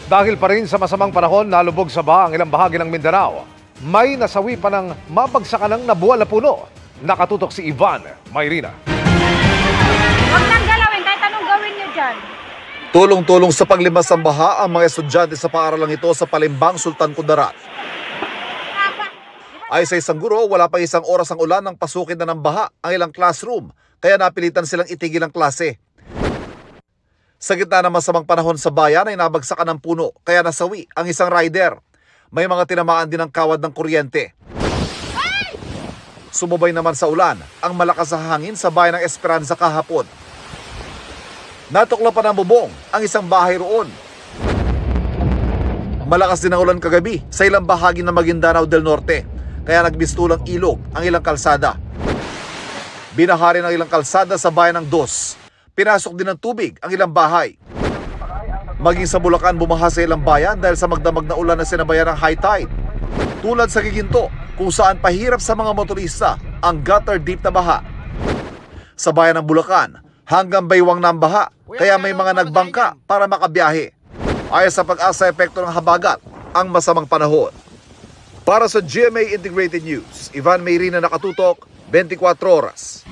Dahil pa rin sa masamang panahon, nalubog sa baha ang ilang bahagi ng Mindanao. May nasawi pa ng mabagsakan ng nabuwal na puno. Nakatutok si Ivan Mayrina. Huwag nang galawin kahit anong gawin niyo dyan. Tulong-tulong sa paglimas ng baha ang mga estudyante sa paaralang ito sa Palimbang, Sultan Kudarat. Ay sa isang guro, wala pa isang oras ang ulan nang pasukin na ng baha ang ilang classroom, kaya napilitan silang itigil ang klase. Sa gitna ng masamang panahon sa bayan ay nabagsakan ng puno, kaya nasawi ang isang rider. May mga tinamaan din ng kawad ng kuryente. Sumubay naman sa ulan ang malakas na hangin sa bayan ng Esperanza kahapon. Natuklapan ng bubong ang isang bahay roon. Malakas din ang ulan kagabi sa ilang bahagi ng Maguindanao del Norte, kaya nagbistulang ilog ang ilang kalsada. Binahari ng ilang kalsada sa bayan ng Dos. Pinasok din ng tubig ang ilang bahay. Maging sa Bulacan, bumaha sa ilang bayan dahil sa magdamag na ulan na sinabayan ng high tide. Tulad sa Giginto, kung saan pahirap sa mga motorista ang gutter deep na baha. Sa bayan ng Bulacan, hanggang baywang na ang baha, kaya may mga nagbangka para makabiyahe. Ayon sa Pag-asa, epekto ng habagat ang masamang panahon. Para sa GMA Integrated News, Ivan Mayrina, nakatutok, 24 oras.